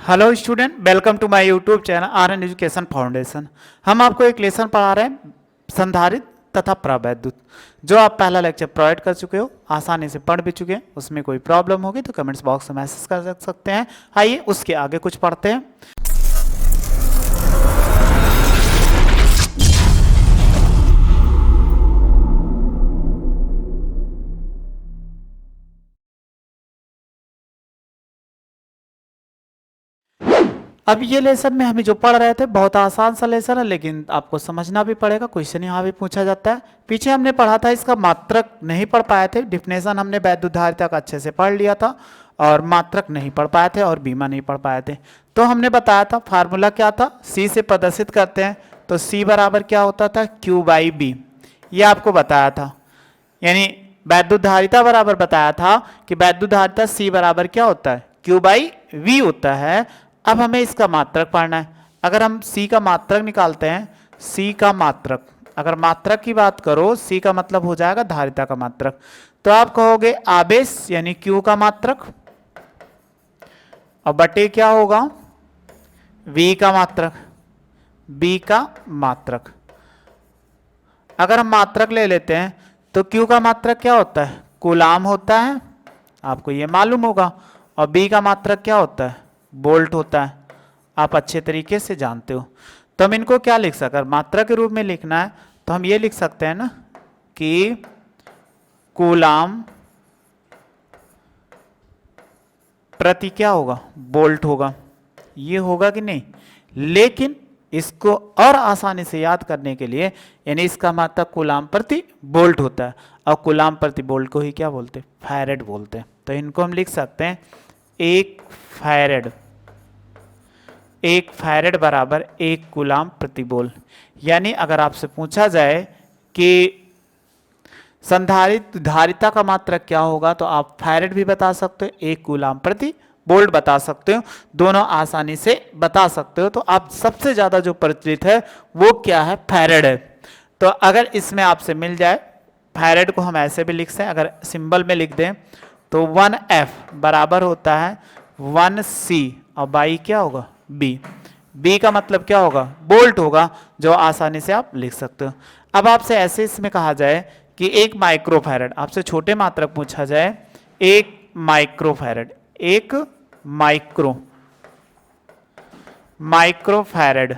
Hello student, welcome to my YouTube channel R N education foundation. हम आपको एक lesson पढ़ा रहे हैं संधारित्र तथा प्रवैद्युत, जो आप पहला लेक्चर प्रोवाइड कर चुके हो, आसानी से पढ़ भी चुके हैं। उसमें कोई प्रॉब्लम होगी तो कमेंट्स बॉक्स में मैसेज कर सकते हैं। आइए उसके आगे कुछ पढ़ते हैं। अब ये लेसन में हमें जो पढ़ रहे थे बहुत आसान सा लेसन है, लेकिन आपको समझना भी पड़ेगा। क्वेश्चन यहाँ भी पूछा जाता है। पीछे हमने पढ़ा था, इसका मात्रक नहीं पढ़ पाए थे। डिफिनेशन हमने वैद्युतधारिता का अच्छे से पढ़ लिया था और मात्रक नहीं पढ़ पाए थे और बीमा नहीं पढ़ पाए थे। तो हमने बताया था फार्मूला क्या था, सी से प्रदर्शित करते हैं तो सी बराबर क्या होता था, क्यू बाई बी। ये आपको बताया था, यानी वैद्युतधारिता बराबर बताया था कि वैद्युतधारिता सी बराबर क्या होता है, क्यू बाई वी होता है। अब हमें इसका मात्रक पढ़ना है। अगर हम सी का मात्रक निकालते हैं, सी का मात्रक, अगर मात्रक की बात करो, सी का मतलब हो जाएगा धारिता का मात्रक। तो आप कहोगे आवेश यानी क्यू का मात्रक और बटे क्या होगा, वी का मात्रक, बी का मात्रक। अगर हम मात्रक ले लेते हैं तो क्यू का मात्रक क्या होता है, कूलाम होता है, आपको ये मालूम होगा। और बी का मात्रक क्या होता है, बोल्ट होता है, आप अच्छे तरीके से जानते हो। तो हम इनको क्या लिख सकते हैं, मात्रक के रूप में लिखना है तो हम ये लिख सकते हैं ना कि कूलाम प्रति क्या होगा, बोल्ट होगा। ये होगा कि नहीं। लेकिन इसको और आसानी से याद करने के लिए, यानी इसका मात्रक कूलाम प्रति बोल्ट होता है और कूलाम प्रति बोल्ट को ही क्या बोलते हैं, फैरेड बोलते हैं। तो इनको हम लिख सकते हैं एक फैरेड, एक फैरेड बराबर एक कूलाम प्रति बोल्ट। यानी अगर आपसे पूछा जाए कि संधारित्र धारिता का मात्रक क्या होगा तो आप फैरेड भी बता सकते हो, एक कूलाम प्रति बोल्ट बता सकते हो, दोनों आसानी से बता सकते हो। तो आप सबसे ज्यादा जो प्रचलित है वो क्या है, फैरेड है। तो अगर इसमें आपसे मिल जाए, फैरेड को हम ऐसे भी लिख सकते हैं, अगर सिंबल में लिख दें तो 1F बराबर होता है 1C और बाई क्या होगा, बी। बी का मतलब क्या होगा, बोल्ट होगा, जो आसानी से आप लिख सकते हो। अब आपसे ऐसे इसमें कहा जाए कि एक माइक्रोफैरेड, आपसे छोटे मात्रक पूछा जाए, एक माइक्रोफैरेड, एक माइक्रोफैरेड,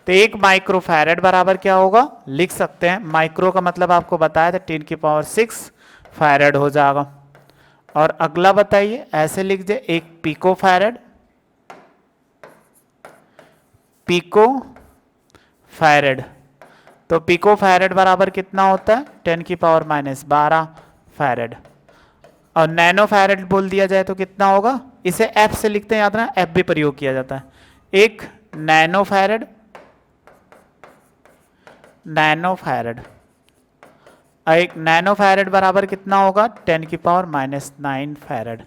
तो एक माइक्रोफैरेड बराबर क्या होगा, लिख सकते हैं। माइक्रो का मतलब आपको बताया था 10 की पावर 6 फैरेड हो जाएगा। और अगला बताइए, ऐसे लिख दे एक पिकोफैरेड, पिको फैरेड। तो पिको फैरेड बराबर कितना होता है, 10 की पावर -12 फैरेड। और नैनो फैरेड बोल दिया जाए तो कितना होगा, इसे एफ से लिखते हैं, याद रखना एफ भी प्रयोग किया जाता है। एक नैनो फैरेड, नैनो फैरेड, एक नैनो फैरेड बराबर कितना होगा, 10 की पावर -9 फैरेड।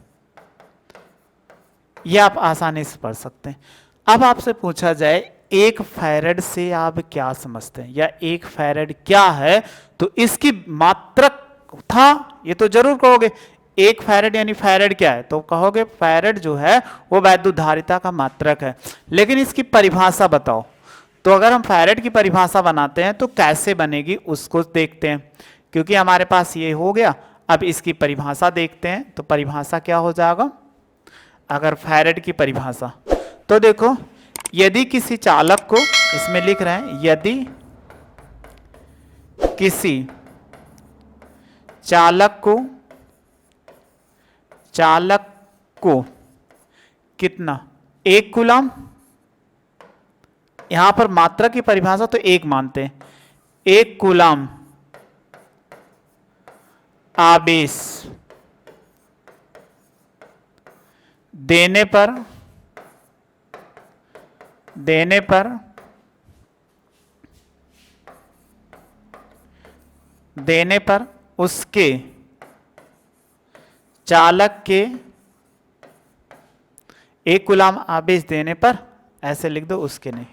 यह आप आसानी से पढ़ सकते हैं। अब आपसे पूछा जाए एक फैरेड से आप क्या समझते हैं, या एक फैरेड क्या है, तो इसकी मात्रक था, ये तो जरूर कहोगे। एक फैरेड यानी फैरेड क्या है, तो कहोगे फैरेड जो है वो वैद्युतधारिता का मात्रक है। लेकिन इसकी परिभाषा बताओ। तो अगर हम फैरेड की परिभाषा बनाते हैं तो कैसे बनेगी उसको देखते हैं, क्योंकि हमारे पास ये हो गया। अब इसकी परिभाषा देखते हैं तो परिभाषा क्या हो जाएगा, अगर फैरेड की परिभाषा, तो देखो, यदि किसी चालक को, इसमें लिख रहे हैं यदि किसी चालक को कितना, एक कूलाम, यहां पर मात्रा की परिभाषा तो एक मानते हैं, एक कूलाम आवेश देने पर उसके चालक के, एक कूलाम आवेश देने पर, ऐसे लिख दो, उसके नहीं,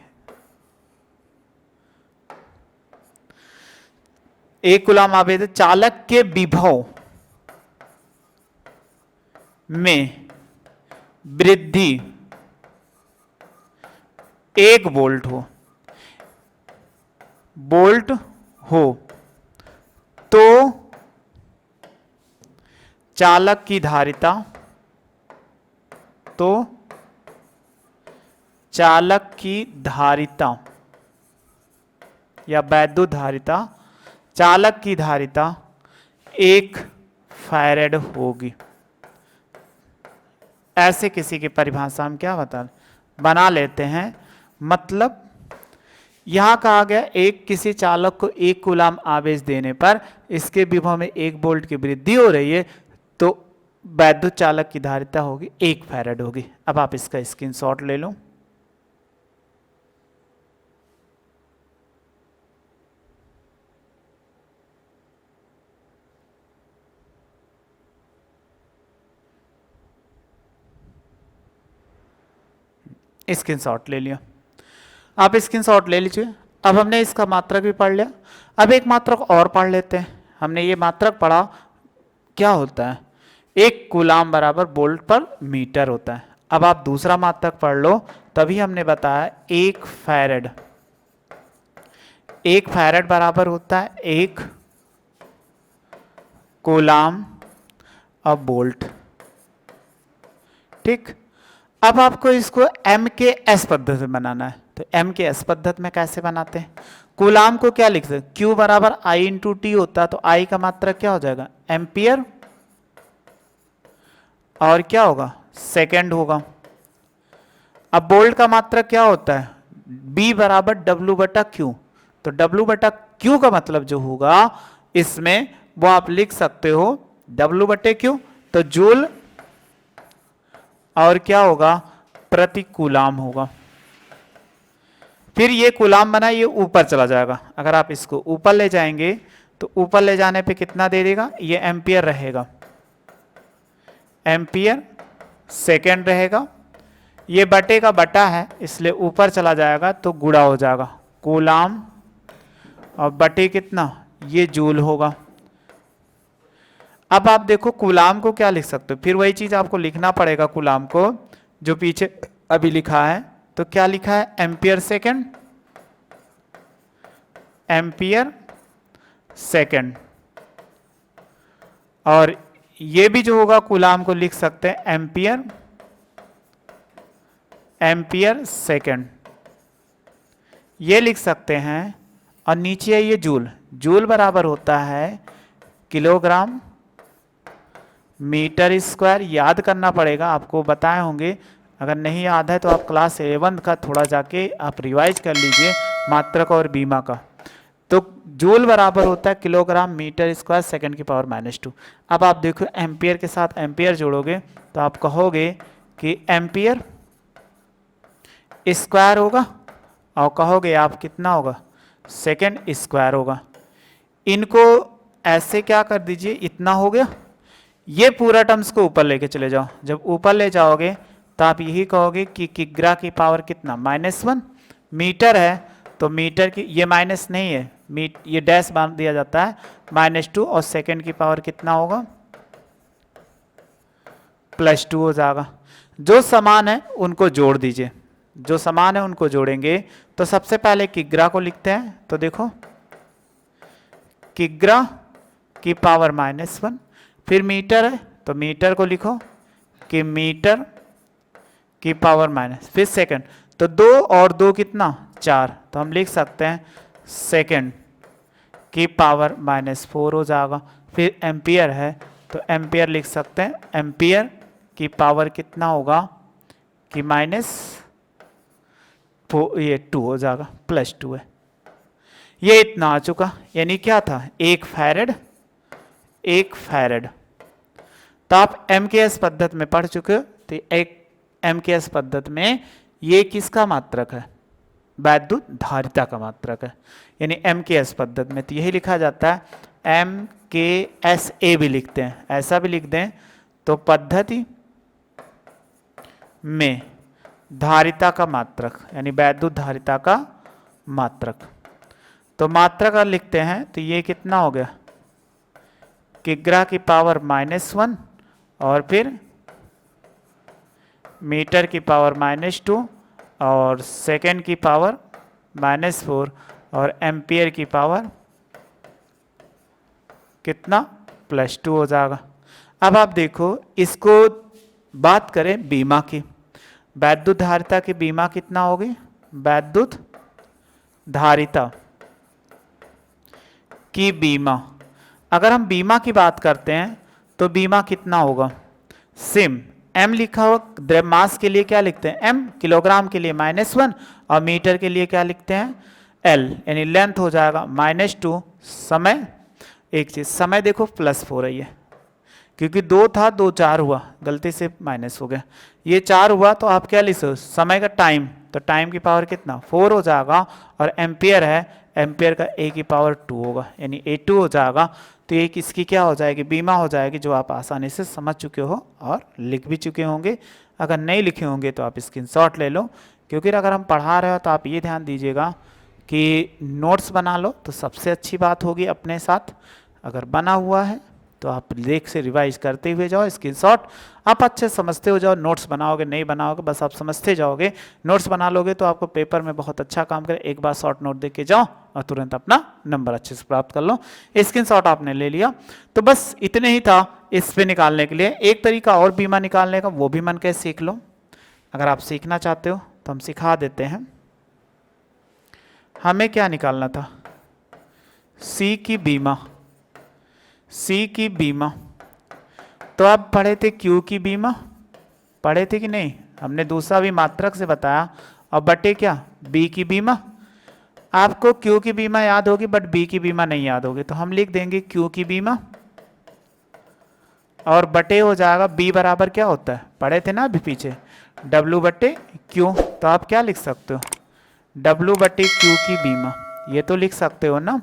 एक कूलाम आवेश चालक के विभव में वृद्धि 1 वोल्ट हो, तो चालक की धारिता, या वैद्युत धारिता, चालक की धारिता 1 फैरेड होगी। ऐसे किसी की परिभाषा हम क्या बना लेते हैं। मतलब यहां कहा गया एक किसी चालक को 1 कूलाम आवेश देने पर इसके विभव में 1 वोल्ट की वृद्धि हो रही है, तो वैद्युत चालक की धारिता होगी 1 फैरेड होगी। अब आप इसका स्क्रीनशॉट ले लो। स्क्रीनशॉट ले लिया, आप स्क्रीनशॉट ले लीजिए। अब हमने इसका मात्रक भी पढ़ लिया, अब एक मात्रक और पढ़ लेते हैं। हमने ये मात्रक पढ़ा, क्या होता है, 1 कूलाम बराबर वोल्ट पर मीटर होता है। अब आप दूसरा मात्रक पढ़ लो, तभी हमने बताया 1 फैरेड बराबर होता है 1 कूलाम अब वोल्ट। ठीक, अब आपको इसको MKS पद्धति में बनाना है। तो MKS पद्धति में कैसे बनाते हैं, कूलाम को क्या लिखते हैं, Q बराबर I इंटू टी होता है, तो I का मात्रक क्या हो जाएगा, एम्पियर, और क्या होगा, सेकेंड होगा। अब वोल्ट का मात्रक क्या होता है, B बराबर W बटा Q, तो W बटा Q का मतलब जो होगा इसमें वो आप लिख सकते हो W बटे Q, तो जूल और क्या होगा, प्रति कूलाम होगा। फिर ये कूलाम बना, ये ऊपर चला जाएगा। अगर आप इसको ऊपर ले जाएंगे तो ऊपर ले जाने पे कितना दे देगा, ये एम्पियर रहेगा, एम्पियर सेकेंड रहेगा। ये बटे का बटा है इसलिए ऊपर चला जाएगा तो गुणा हो जाएगा, कूलाम और बटे कितना, ये जूल होगा। अब आप देखो कूलाम को क्या लिख सकते हो, फिर वही चीज आपको लिखना पड़ेगा कूलाम को जो पीछे अभी लिखा है। तो क्या लिखा है, एम्पियर सेकेंड, एम्पियर सेकेंड, और ये भी जो होगा कूलाम को लिख सकते हैं एम्पियर, एम्पियर सेकेंड, ये लिख सकते हैं। और नीचे है ये जूल, जूल बराबर होता है किलोग्राम मीटर स्क्वायर। याद करना पड़ेगा, आपको बताए होंगे, अगर नहीं याद है तो आप क्लास 11 का थोड़ा जाके आप रिवाइज कर लीजिए, मात्रक और बीमा का। तो जूल बराबर होता है किलोग्राम मीटर स्क्वायर सेकंड की पावर -2। अब आप देखो एम्पियर के साथ एम्पियर जोड़ोगे तो आप कहोगे कि एम्पियर स्क्वायर होगा, और कहोगे आप कितना होगा, सेकंड स्क्वायर होगा। इनको ऐसे क्या कर दीजिए, इतना हो गया। ये पूरा टर्म्स को ऊपर लेके चले जाओ, जब ऊपर ले जाओगे तो आप यही कहोगे कि किग्रा की पावर कितना, -1। मीटर है तो मीटर की, ये माइनस नहीं है, ये डैश बांध दिया जाता है, -2, और सेकंड की पावर कितना होगा, +2 हो जाएगा। जो समान है उनको जोड़ दीजिए, जो समान है उनको जोड़ेंगे। तो सबसे पहले किग्रा को लिखते हैं, तो देखो किग्रा की पावर -1, फिर मीटर है तो मीटर को लिखो कि मीटर की पावर फिर सेकंड, तो 2 और 2 कितना, 4, तो हम लिख सकते हैं सेकंड की पावर -4 हो जाएगा। फिर एम्पियर है तो एम्पियर लिख सकते हैं, एम्पियर की पावर कितना होगा कि ये 2 हो जाएगा, +2 है। ये इतना आ चुका, यानी क्या था, 1 फैरेड, 1 फैरेड। तो आप MKS पद्धति में पढ़ चुके हो, तो एक MKS पद्धति में ये किसका मात्रक है, वैद्युत धारिता का मात्रक है, यानी MKS पद्धति में तो यही लिखा जाता है, MKSA भी लिखते हैं, ऐसा भी लिख दें तो पद्धति में धारिता का मात्रक, यानी वैद्युत धारिता का मात्रक। तो मात्रक अगर लिखते हैं तो ये कितना हो गया, किग्रा की पावर -1, और फिर मीटर की पावर -2, और सेकेंड की पावर -4 और एम्पियर की पावर कितना +2 हो जाएगा। अब आप देखो इसको बात करें बीमा की, वैद्युत धारिता की बीमा कितना होगी, वैद्युत धारिता की बीमा, अगर हम बीमा की बात करते हैं तो बीमा कितना होगा, सेम m लिखा हुआ द्रव्यमास के लिए क्या लिखते हैं m, किलोग्राम के लिए -1 और मीटर के लिए क्या लिखते हैं l, यानी लेंथ हो जाएगा -2, समय, एक चीज समय देखो +4 हो रही है क्योंकि 2 था 2 4 हुआ, गलती से माइनस हो गया, ये 4 हुआ तो आप क्या लिख सकते हो समय का टाइम, तो टाइम की पावर कितना 4 हो जाएगा और एम्पियर है, एम्पियर का a की पावर 2 होगा यानी A2 हो जाएगा। तो ये किसकी क्या हो जाएगी, बीमा हो जाएगी, जो आप आसानी से समझ चुके हो और लिख भी चुके होंगे। अगर नहीं लिखे होंगे तो आप स्क्रीनशॉट ले लो, क्योंकि अगर हम पढ़ा रहे हो तो आप ये ध्यान दीजिएगा कि नोट्स बना लो तो सबसे अच्छी बात होगी अपने साथ, अगर बना हुआ है तो आप देख से रिवाइज करते हुए जाओ, स्क्रीनशॉट आप अच्छे समझते हो जाओ, नोट्स बनाओगे नहीं बनाओगे बस आप समझते जाओगे, नोट्स बना लोगे तो आपको पेपर में बहुत अच्छा काम करे। एक बार शॉर्ट नोट देख के जाओ और तुरंत अपना नंबर अच्छे से प्राप्त कर लो। स्क्रीनशॉट आपने ले लिया तो बस इतने ही था इस पे निकालने के लिए। एक तरीका और बीमा निकालने का, वो भी मन के सीख लो, अगर आप सीखना चाहते हो तो हम सिखा देते हैं। हमें क्या निकालना था, सी की बीमा, सी की बीमा, तो आप पढ़े थे क्यू की बीमा, पढ़े थे कि नहीं, हमने दूसरा भी मात्रक से बताया, और बटे क्या बी की बीमा, आपको क्यू की बीमा याद होगी बट बी की बीमा नहीं याद होगी, तो हम लिख देंगे क्यू की बीमा और बटे हो जाएगा बी बराबर क्या होता है, पढ़े थे ना अभी पीछे, डब्ल्यू बटे क्यू, तो आप क्या लिख सकते हो डब्ल्यू बटे क्यू की बीमा, ये तो लिख सकते हो ना,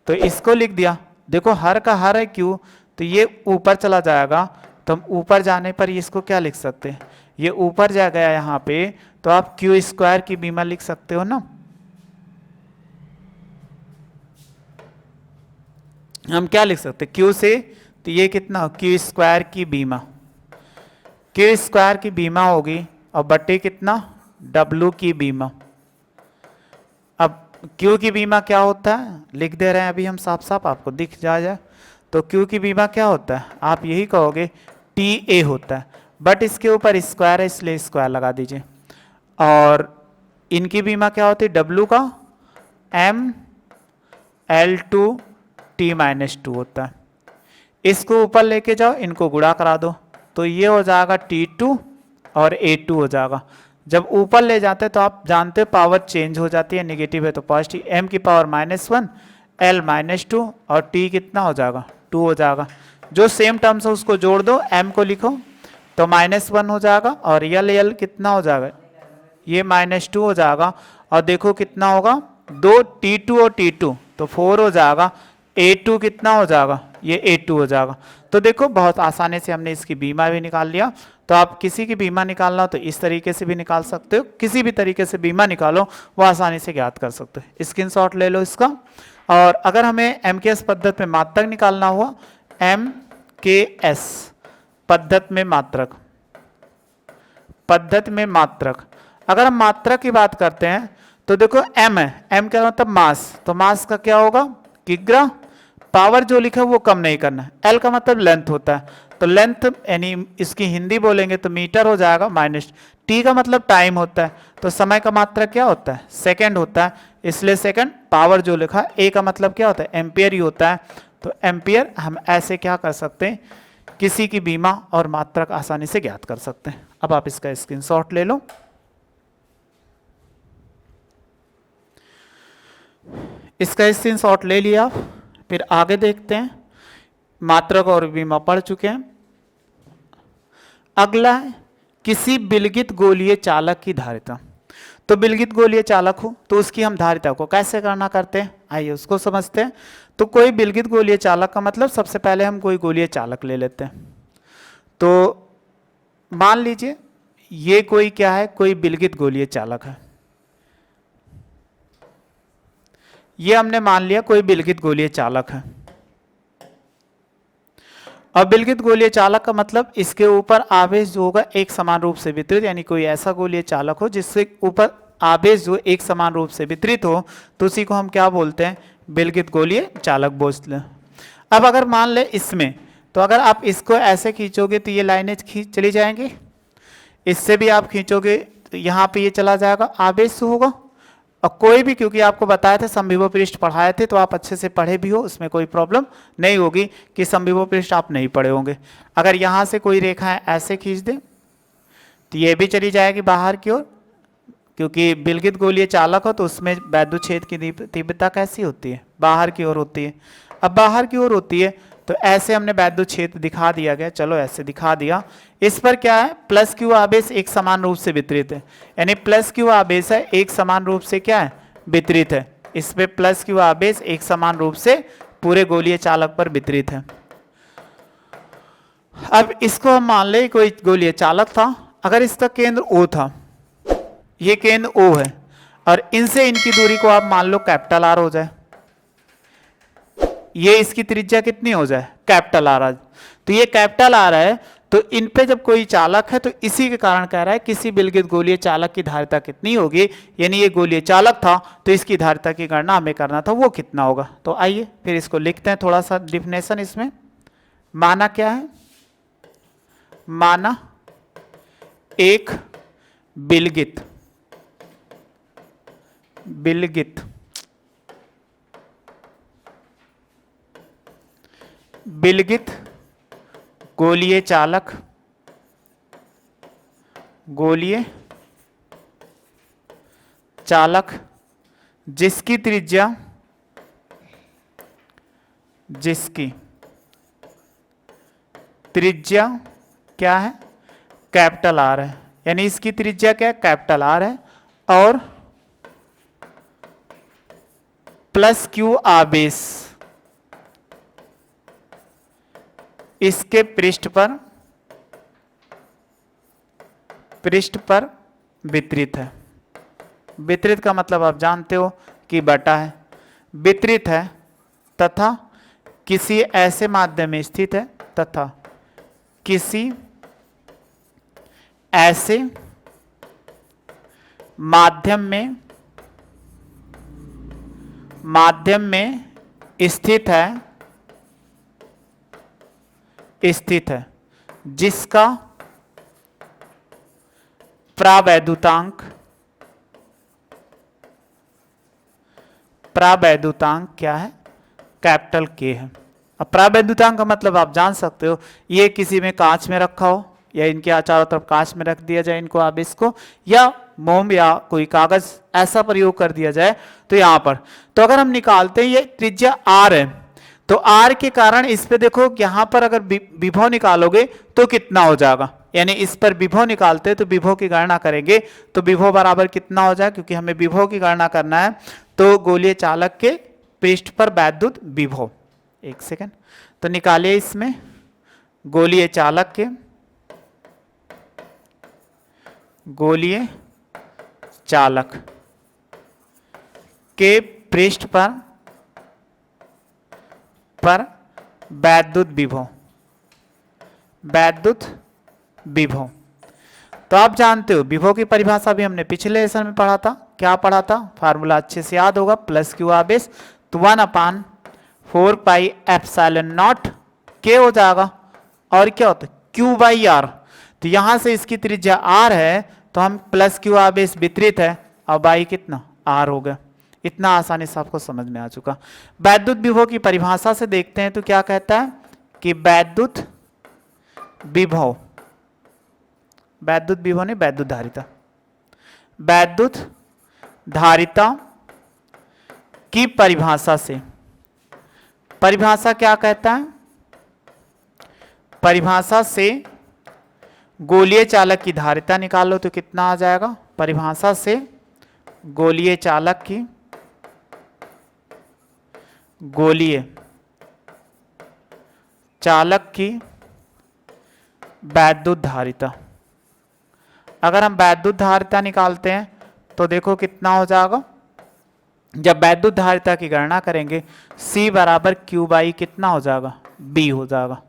तो इसको लिख दिया। देखो हर का हर है क्यू, तो ये ऊपर चला जाएगा, तो हम ऊपर जाने पर इसको क्या लिख सकते हैं, ये ऊपर जा गया यहाँ पे, तो आप क्यू स्क्वायर की बीमा लिख सकते हो ना। हम क्या लिख सकते हैं क्यू से, तो ये कितना क्यू स्क्वायर की बीमा, क्यू स्क्वायर की बीमा होगी और बटे कितना डब्ल्यू की बीमा। अब क्यू की बीमा क्या होता है लिख दे रहे हैं अभी हम साफ साफ, आपको दिख जाए तो क्यू की बीमा क्या होता है, आप यही कहोगे टी ए होता है, बट इसके ऊपर स्क्वायर है इसलिए स्क्वायर लगा दीजिए। और इनकी बीमा क्या होती है डब्ल्यू का एम एल टू टी -2 होता है, इसको ऊपर लेके जाओ इनको गुणा करा दो, तो ये हो जाएगा T2 और A2 हो जाएगा। जब ऊपर ले जाते हैं तो आप जानते हो पावर चेंज हो जाती है, नेगेटिव है तो पॉजिटिव, m की पावर -1 l -2 और t कितना हो जाएगा 2 हो जाएगा। जो सेम टर्म्स है उसको जोड़ दो, m को लिखो तो -1 हो जाएगा और l कितना हो जाएगा, ये -2 हो जाएगा, और देखो कितना होगा 2 T2 और T2 तो 4 हो जाएगा, A2 कितना हो जाएगा, ये A2 हो जाएगा। तो देखो बहुत आसानी से हमने इसकी बीमा भी निकाल लिया। तो आप किसी की बीमा निकालना हो तो इस तरीके से भी निकाल सकते हो, किसी भी तरीके से बीमा निकालो वो आसानी से ज्ञात कर सकते हो। स्क्रीनशॉट ले लो इसका। और अगर हमें MKS पद्धति में मात्रक निकालना हुआ, MKS पद्धति में मात्रक, पद्धति में मात्रक, अगर हम मात्रक की बात करते हैं तो देखो m है, m का मतलब मास, तो मास का क्या होगा किग्रा, पावर जो लिखा है वो कम नहीं करना है, l का मतलब लेंथ होता है, तो लेंथ यानी इसकी हिंदी बोलेंगे तो मीटर हो जाएगा, माइनस t का मतलब टाइम होता है, तो समय का मात्रक क्या होता है सेकंड होता है, इसलिए सेकंड, पावर जो लिखा है a का मतलब क्या होता है एम्पियर ही होता है, तो एम्पियर हम ऐसे क्या कर सकते हैं किसी की बीमा और मात्रक आसानी से ज्ञात कर सकते हैं। अब आप इसका स्क्रीनशॉट ले लो। इसका स्क्रीनशॉट ले लिया, फिर आगे देखते हैं। मात्रक और बीमा पढ़ चुके हैं। अगला है किसी विलगित गोलीय चालक की धारिता। तो विलगित गोलीय चालक हो तो उसकी हम धारिता को कैसे गणना करते हैं, आइए उसको समझते हैं। तो कोई विलगित गोलीय चालक का मतलब सबसे पहले हम कोई गोलीय चालक ले लेते हैं। तो मान लीजिए ये कोई क्या है, कोई विलगित गोलीय चालक है, ये हमने मान लिया कोई विलगित गोलीय चालक है। और विलगित गोलीय चालक का मतलब इसके ऊपर आवेश जो होगा एक समान रूप से वितरित, यानी कोई ऐसा गोलीय चालक हो जिसके ऊपर आवेश जो एक समान रूप से वितरित हो, तो उसी को हम क्या बोलते हैं, विलगित गोलीय चालक बोलते हैं। अब अगर मान ले इसमें, तो अगर आप इसको ऐसे खींचोगे तो ये लाइनें चली जाएंगी, इससे भी आप खींचोगे तो यहाँ पे ये चला जाएगा, आवेश होगा। और कोई भी, क्योंकि आपको बताया था समविभव पृष्ठ पढ़ाए थे तो आप अच्छे से पढ़े भी हो, उसमें कोई प्रॉब्लम नहीं होगी कि समविभव पृष्ठ आप नहीं पढ़े होंगे। अगर यहाँ से कोई रेखा ऐसे खींच दे तो ये भी चली जाएगी बाहर की ओर, क्योंकि विलगित गोलीय चालक हो तो उसमें वैद्युत छेद की तीव्रता कैसी होती है, बाहर की ओर होती है। अब बाहर की ओर होती है तो ऐसे हमने वैद्युत छेद दिखा दिया गया, चलो ऐसे दिखा दिया। इस पर क्या है, प्लस क्यू आवेश एक समान रूप से वितरित है, यानी प्लस क्यू आवेश है एक समान रूप से क्या है, वितरित है। इस पे प्लस क्यू आवेश एक समान रूप से पूरे गोलीय चालक पर वितरित है। अब इसको हम मान ले कोई गोलीय चालक था, अगर इसका केंद्र O था, ये केंद्र O है, और इनसे इनकी दूरी को आप मान लो कैपिटल R हो जाए, ये इसकी त्रिज्या कितनी हो जाए, कैपिटल R। तो ये कैपिटल R है, तो इन पे जब कोई चालक है तो इसी के कारण कह रहा है किसी विलगित गोलीय चालक की धारिता कितनी होगी, यानी ये गोलीय चालक था तो इसकी धारिता की गणना हमें करना था, वो कितना होगा। तो आइए फिर इसको लिखते हैं, थोड़ा सा डिफिनेशन इसमें। माना क्या है, माना एक विलगित गोलीय चालक जिसकी त्रिज्या क्या है, कैपिटल R है, यानी इसकी त्रिज्या क्या है, कैपिटल R है, और प्लस क्यू आवेश इसके पृष्ठ पर वितरित है। वितरित का मतलब आप जानते हो कि बटा है, वितरित है तथा किसी ऐसे माध्यम में स्थित है, तथा किसी ऐसे माध्यम में स्थित है जिसका प्रावैद्युतांक क्या है, कैपिटल K है। अब प्रावैद्युतांक का मतलब आप जान सकते हो, ये किसी में कांच में रखा हो या इनके चारों तरफ कांच में रख दिया जाए इनको आवेश को, या मोम या कोई कागज ऐसा प्रयोग कर दिया जाए, तो यहां पर तो अगर हम निकालते हैं ये त्रिज्या R है, तो R के कारण इस पे देखो यहां पर अगर विभव निकालोगे तो कितना हो जाएगा, यानी इस पर विभव निकालते हैं तो विभव की गणना करेंगे तो विभव बराबर कितना हो जाए, क्योंकि हमें विभव की गणना करना है, तो गोलीय चालक के पृष्ठ पर वैद्युत विभव, एक सेकेंड, तो निकालिए इसमें गोलीय चालक के पृष्ठ पर वैद्युत विभव। तो आप जानते हो विभव की परिभाषा भी हमने पिछले लेसन में पढ़ा था, क्या पढ़ा था, फार्मूला अच्छे से याद होगा, प्लस क्यू आवेश तो 1/4 पाई एप्सिलॉन नॉट K हो जाएगा, और क्या होता है Q/R। तो यहां से इसकी त्रिज्या R है तो हम प्लस क्यू आवेश वितरित है, और बाई कितना R हो गया। इतना आसानी से आपको समझ में आ चुका। वैद्युत विभव की परिभाषा से देखते हैं तो क्या कहता है कि वैद्युत विभव नहीं, वैद्युत धारिता की परिभाषा क्या कहता है, परिभाषा से गोलीय चालक की धारिता निकालो तो कितना आ जाएगा, परिभाषा से गोलीय चालक की वैद्युत धारिता। अगर हम वैद्युत धारिता निकालते हैं तो देखो कितना हो जाएगा, जब वैद्युत धारिता की गणना करेंगे C बराबर Q/, कितना हो जाएगा B हो जाएगा।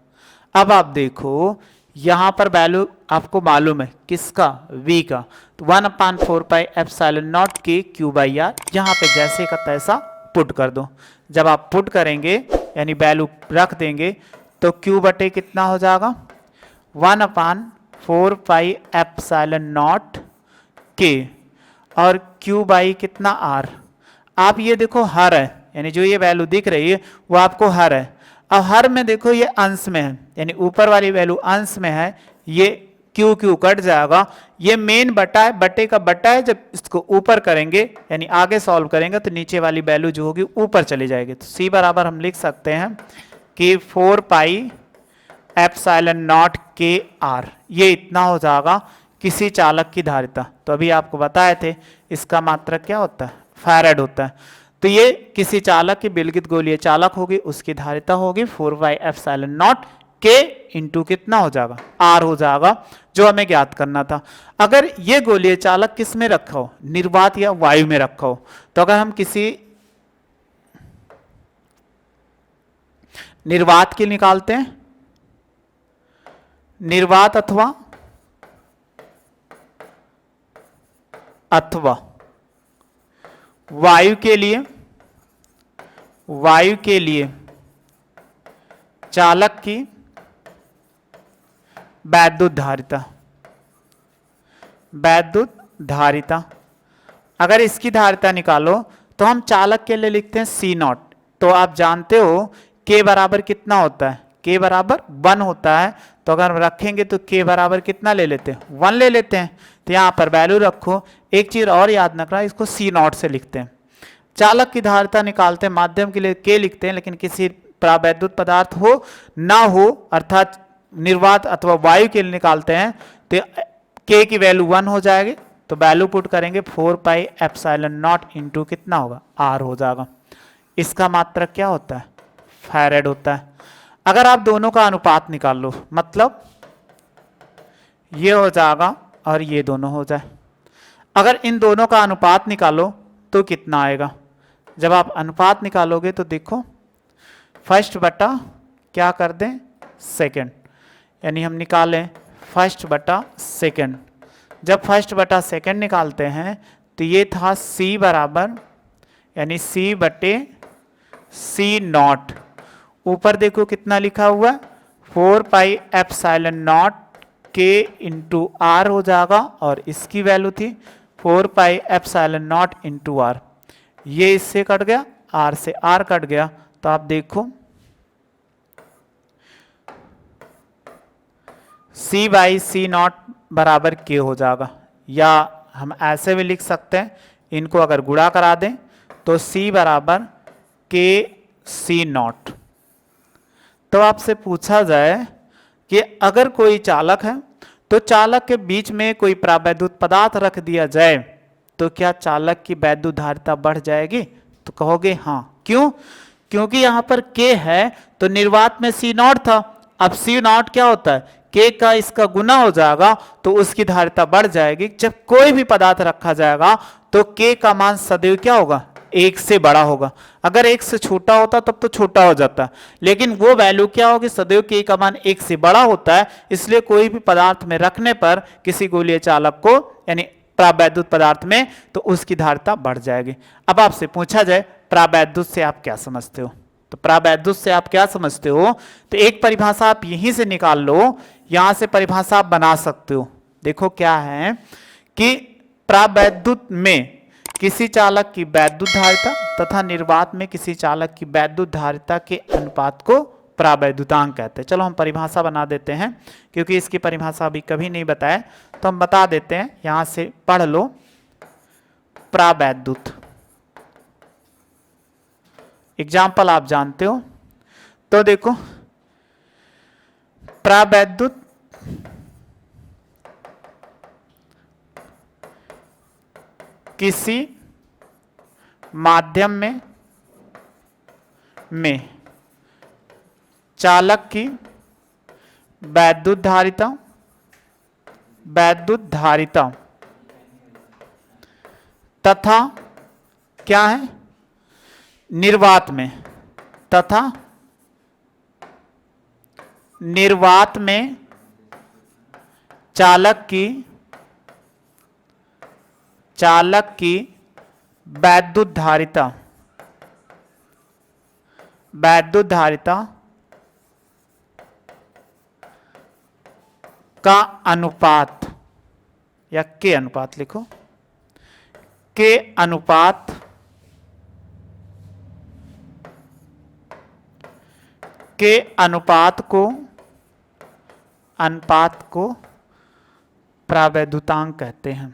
अब आप देखो यहां पर वैल्यू आपको मालूम है किसका, v का, तो 1/4πε0 के Q/r यहां पे जैसे का तैसा पुट कर दो। जब आप पुट करेंगे यानी वैल्यू रख देंगे तो Q बटे कितना हो जाएगा 1/4πε0 के, और Q बाई कितना R। आप ये देखो हर है, यानी जो ये वैल्यू दिख रही है वो आपको हर है। अब हर में देखो ये अंश में है, यानी ऊपर वाली वैल्यू अंश में है, ये क्यू क्यू कट जाएगा, ये मेन बटा है, बटे का बटा है। जब इसको ऊपर करेंगे यानी आगे सॉल्व करेंगे तो नीचे वाली वैल्यू जो होगी ऊपर चली जाएगी। तो C बराबर हम लिख सकते हैं कि 4πε0 के R, ये इतना हो जाएगा किसी चालक की धारिता। तो अभी आपको बताए थे इसका मात्रक क्या होता है, फैराड होता है। तो ये किसी चालक की विलगित गोलीय चालक होगी, उसकी धारिता होगी 4πε0 के इंटू कितना हो जाएगा R हो जाएगा, जो हमें ज्ञात करना था। अगर ये गोलीय चालक किस में रखा हो, निर्वात या वायु में रखा हो, तो अगर हम किसी निर्वात के निकालते हैं, निर्वात अथवा वायु के लिए चालक की वैद्युत धारिता, अगर इसकी धारिता निकालो तो हम चालक के लिए लिखते हैं C0। तो आप जानते हो K बराबर कितना होता है, K बराबर 1 होता है। तो अगर हम रखेंगे तो K बराबर कितना ले लेते हैं, 1 ले लेते हैं। तो यहाँ पर वैल्यू रखो। एक चीज और याद रखना, इसको C0 से लिखते हैं। चालक की धारिता निकालते हैं, माध्यम के लिए K लिखते हैं, लेकिन किसी प्रावैद्युत पदार्थ हो ना हो, अर्थात निर्वात अथवा वायु के लिए निकालते हैं, तो K की वैल्यू 1 हो जाएगी। तो वैल्यू पुट करेंगे 4πε0 इंटू कितना होगा R हो जाएगा। इसका मात्रक क्या होता है, फैराड होता है। अगर आप दोनों का अनुपात निकाल लो, मतलब ये हो जाएगा और ये दोनों हो जाए, अगर इन दोनों का अनुपात निकालो तो कितना आएगा। जब आप अनुपात निकालोगे तो देखो फर्स्ट बटा क्या कर दें सेकंड, यानी हम निकालें फर्स्ट बटा सेकंड। जब फर्स्ट बटा सेकंड निकालते हैं तो ये था C बराबर, यानी C बटे C0। ऊपर देखो कितना लिखा हुआ है 4πε0 के इंटू R हो जाएगा, और इसकी वैल्यू थी 4πε0 इंटू R। ये इससे कट गया, R से R कट गया। तो आप देखो C बाई C0 बराबर K हो जाएगा, या हम ऐसे भी लिख सकते हैं, इनको अगर गुणा करा दें तो C बराबर K C0। तो आपसे पूछा जाए कि अगर कोई चालक है तो चालक के बीच में कोई प्रावैद्युत पदार्थ रख दिया जाए तो क्या चालक की वैद्युत धारिता बढ़ जाएगी, तो कहोगे हाँ। क्यों, क्योंकि यहां पर K है तो निर्वात में C0 था। अब C0 क्या होता है, K का इसका गुना हो जाएगा तो उसकी धारिता बढ़ जाएगी। जब कोई भी पदार्थ रखा जाएगा तो K का मान सदैव क्या होगा, 1 से बड़ा होगा। अगर 1 से छोटा होता तब तो छोटा हो जाता, लेकिन वो वैल्यू क्या होगी, सदैव K का मान 1 से बड़ा होता है। इसलिए कोई भी पदार्थ में रखने पर किसी गोलीय चालक को, यानी प्रावैद्युत पदार्थ में, तो उसकी धारिता बढ़ जाएगी। अब आपसे पूछा जाए प्रावैद्युत से आप क्या समझते हो, तो प्रावैद्युत से आप क्या समझते हो, तो एक परिभाषा आप यहीं से निकाल लो, यहां से परिभाषा आप बना सकते हो। देखो क्या है कि प्रावैद्युत में किसी चालक की वैद्युत धारिता तथा निर्वात में किसी चालक की वैद्युत धारिता के अनुपात को प्रावैद्युतांक कहते हैं। चलो हम परिभाषा बना देते हैं, क्योंकि इसकी परिभाषा अभी कभी नहीं बताए, तो हम बता देते हैं, यहां से पढ़ लो। प्रावैद्युत एग्जाम्पल आप जानते हो, तो देखो प्रावैद्युत किसी माध्यम में चालक की वैद्युत धारिता तथा क्या है, निर्वात में तथा निर्वात में चालक की वैद्युत धारिता का अनुपात, या के अनुपात लिखो, के अनुपात को प्रावैद्युतांक कहते हैं।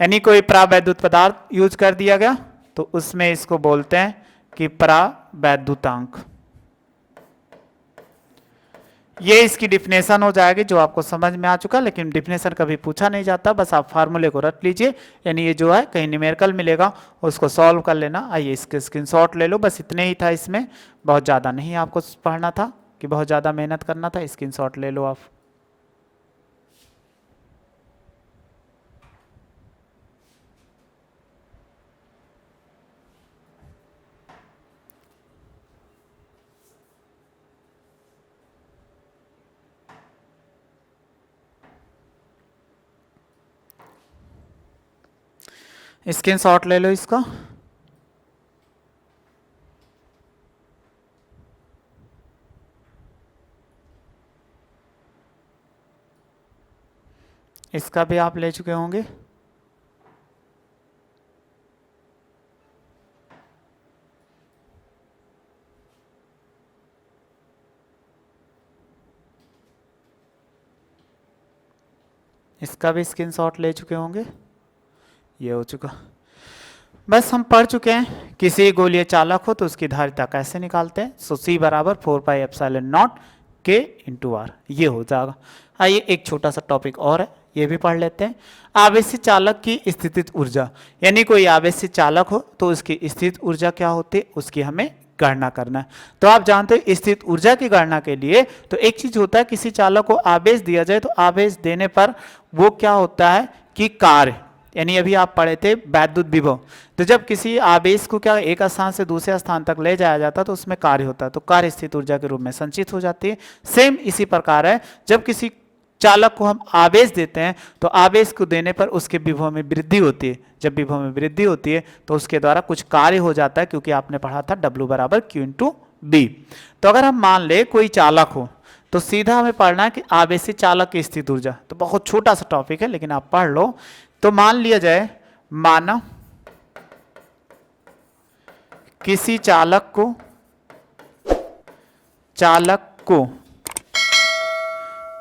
यानी कोई प्रावैद्युत पदार्थ यूज कर दिया गया तो उसमें इसको बोलते हैं कि प्रावैद्युतांक। ये इसकी डिफिनेशन हो जाएगी जो आपको समझ में आ चुका, लेकिन डिफिनेशन कभी पूछा नहीं जाता, बस आप फार्मूले को रट लीजिए। यानी ये जो है कहीं न्यूमेरिकल मिलेगा उसको सॉल्व कर लेना। आइए इसके स्क्रीनशॉट ले लो, बस इतने ही था इसमें, बहुत ज़्यादा नहीं आपको पढ़ना था कि बहुत ज़्यादा मेहनत करना था। स्क्रीनशॉट ले लो आप। स्क्रीनशॉट ले लो इसका। इसका भी आप ले चुके होंगे। इसका भी स्क्रीनशॉट ले चुके होंगे। ये हो चुका। बस हम पढ़ चुके हैं किसी गोलीय चालक हो तो उसकी धारिता कैसे निकालते हैं। सो C बराबर 4πε0 K × R, ये हो जाएगा। आइए एक छोटा सा टॉपिक और है, ये भी पढ़ लेते हैं। आवेशित चालक की स्थितिज ऊर्जा, यानी कोई आवेशित चालक हो तो उसकी स्थित ऊर्जा क्या होती है, उसकी हमें गणना करना है। तो आप जानते हो स्थित ऊर्जा की गणना के लिए तो एक चीज होता है, किसी चालक को आवेश दिया जाए तो आवेश देने पर वो क्या होता है कि कार्य, यानी अभी आप पढ़े थे वैद्युत विभव, तो जब किसी आवेश को क्या एक स्थान से दूसरे स्थान तक ले जाया जाता है तो उसमें कार्य होता है, तो कार्य स्थित ऊर्जा के रूप में संचित हो जाती है। सेम इसी प्रकार है, जब किसी चालक को हम आवेश देते हैं तो आवेश को देने पर उसके विभव में वृद्धि होती है। जब विभव में वृद्धि होती है तो उसके द्वारा कुछ कार्य हो जाता है, क्योंकि आपने पढ़ा था W बराबर Q × B। तो अगर हम मान ले कोई चालक हो तो सीधा हमें पढ़ना है कि आवेशित चालक की स्थित ऊर्जा, तो बहुत छोटा सा टॉपिक है लेकिन आप पढ़ लो। तो मान लिया जाए, माना किसी चालक को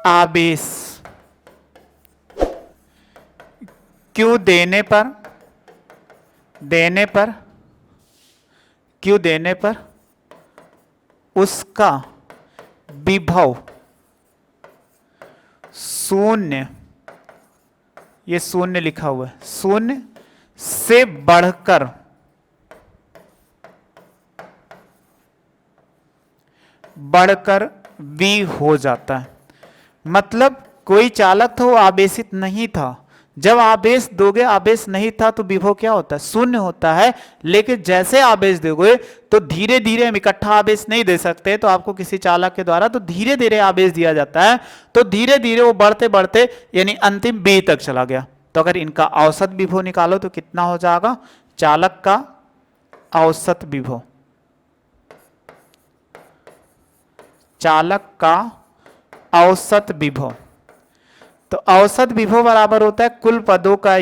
आवेश Q देने पर उसका विभव शून्य, ये शून्य लिखा हुआ है, शून्य से बढ़कर V हो जाता है। मतलब कोई चालक था वो आवेशित नहीं था, जब आवेश दोगे, आवेश नहीं था तो विभव क्या होता है, शून्य होता है। लेकिन जैसे आवेश दोगे तो धीरे धीरे, हम इकट्ठा आवेश नहीं दे सकते, तो आपको किसी चालक के द्वारा तो धीरे धीरे आवेश दिया जाता है, तो धीरे धीरे वो बढ़ते बढ़ते यानी अंतिम B तक चला गया। तो अगर इनका औसत विभव निकालो तो कितना हो जाएगा, चालक का औसत विभव, चालक का औसत विभव। तो औसत विभव बराबर होता है कुल पदों का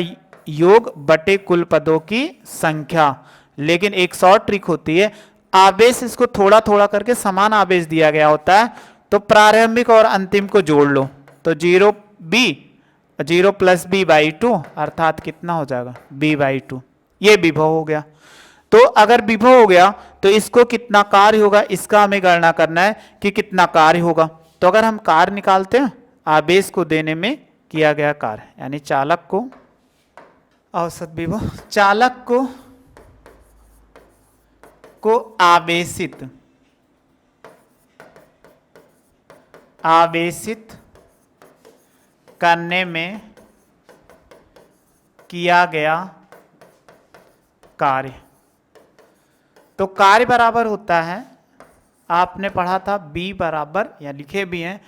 योग बटे कुल पदों की संख्या। लेकिन एक शॉर्ट ट्रिक होती है, आवेश इसको थोड़ा थोड़ा करके समान आवेश दिया गया होता है, तो प्रारंभिक और अंतिम को जोड़ लो तो 0 + B/2 अर्थात कितना हो जाएगा, B/2। ये विभव हो गया। तो अगर विभव हो गया तो इसको कितना कार्य होगा, इसका हमें गणना करना है कि कितना कार्य होगा। तो अगर हम कार्य निकालते हैं, आवेश को देने में किया गया कार्य, यानी चालक को औसत विभव, चालक को आवेशित करने में किया गया कार्य। तो कार्य बराबर होता है, आपने पढ़ा था B बराबर, या लिखे भी हैं,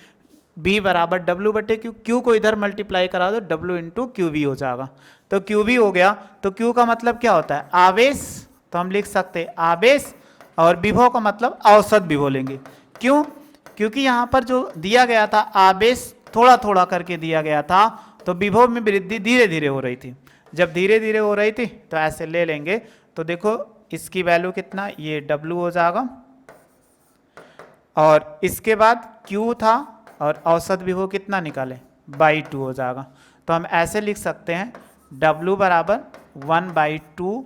B बराबर W बटे Q। Q को इधर मल्टीप्लाई करा दो, W इंटू QV हो जाएगा। तो QV हो गया। तो Q का मतलब क्या होता है? आवेश। तो हम लिख सकते हैं आवेश, और विभव का मतलब औसत विभव लेंगे। क्यों? क्योंकि यहाँ पर जो दिया गया था आवेश थोड़ा थोड़ा करके दिया गया था, तो विभव में वृद्धि धीरे धीरे हो रही थी। जब धीरे धीरे हो रही थी तो ऐसे ले लेंगे। तो देखो इसकी वैल्यू कितना, ये W हो जाएगा, और इसके बाद Q था, और औसत विभव कितना निकाले, /2 हो जाएगा। तो हम ऐसे लिख सकते हैं W बराबर 1/2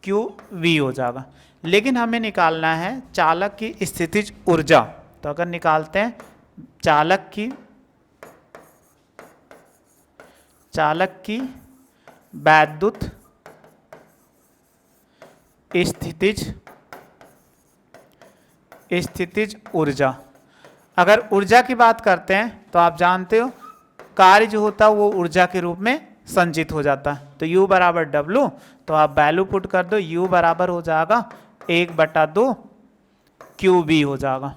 QV हो जाएगा। लेकिन हमें निकालना है चालक की स्थितिज ऊर्जा। तो अगर निकालते हैं चालक की वैद्युत स्थितिज ऊर्जा। अगर ऊर्जा की बात करते हैं तो आप जानते हो कार्य जो होता है वो ऊर्जा के रूप में संचित हो जाता है। तो U बराबर W, तो आप वैल्यू पुट कर दो, U बराबर हो जाएगा 1/2 QB हो जाएगा।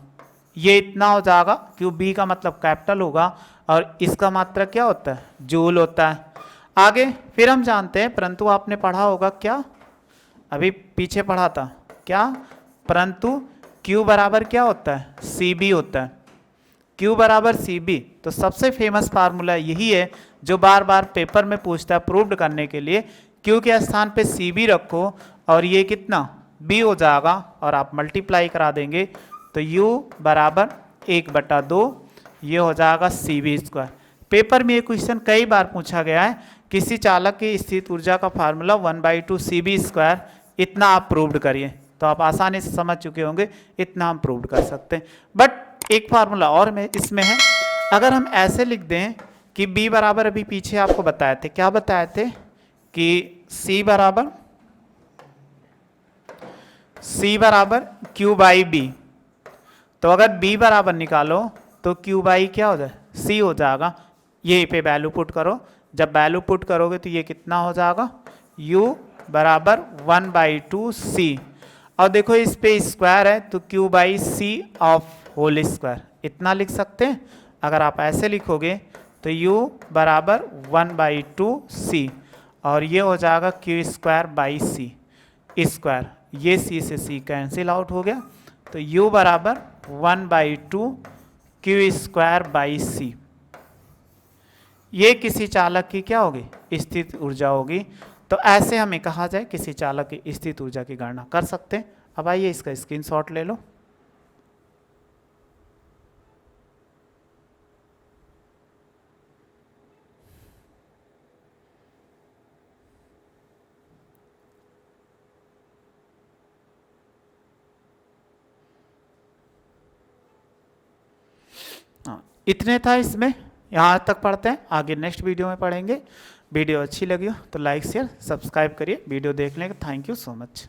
ये इतना हो जाएगा। QB का मतलब कैपिटल होगा, और इसका मात्रा क्या होता है, जूल होता है। आगे फिर हम जानते हैं, परंतु आपने पढ़ा होगा क्या, अभी पीछे पढ़ा था क्या, परंतु Q बराबर क्या होता है, CB होता है। Q बराबर CB। तो सबसे फेमस फार्मूला यही है जो बार बार पेपर में पूछता है प्रूव्ड करने के लिए। Q के स्थान पे CB रखो, और ये कितना B हो जाएगा, और आप मल्टीप्लाई करा देंगे। तो U बराबर 1/2, ये हो जाएगा CB²। पेपर में ये क्वेश्चन कई बार पूछा गया है। किसी चालक की स्थित ऊर्जा का फार्मूला 1/2 CB², इतना आप प्रूव्ड करिए। तो आप आसानी से समझ चुके होंगे, इतना हम प्रूव्ड कर सकते हैं। बट एक फार्मूला और में इसमें है, अगर हम ऐसे लिख दें कि B बराबर, अभी पीछे आपको बताए थे, क्या बताए थे कि C बराबर Q/B। तो अगर B बराबर निकालो तो Q/, क्या हो जाए, C हो जाएगा। यहीं पे वैल्यू पुट करो। जब वैल्यू पुट करोगे तो ये कितना हो जाएगा, U बराबर 1/2 C। और देखो इस पे स्क्वायर है, तो Q/C ऑफ होल स्क्वायर, इतना लिख सकते हैं। अगर आप ऐसे लिखोगे तो U बराबर 1/2 C, और ये हो जाएगा Q²/C स्क्वायर। ये C से C कैंसिल आउट हो गया। तो U बराबर 1/2 Q²/C। ये किसी चालक की क्या होगी, स्थित ऊर्जा होगी। तो ऐसे हमें कहा जाए किसी चालक की स्थित ऊर्जा की गणना कर सकते हैं। अब आइए इसका स्क्रीनशॉट ले लो। इतने था इसमें, यहाँ तक पढ़ते हैं, आगे नेक्स्ट वीडियो में पढ़ेंगे। वीडियो अच्छी लगी हो तो लाइक शेयर सब्सक्राइब करिए। वीडियो देखने का थैंक यू सो मच।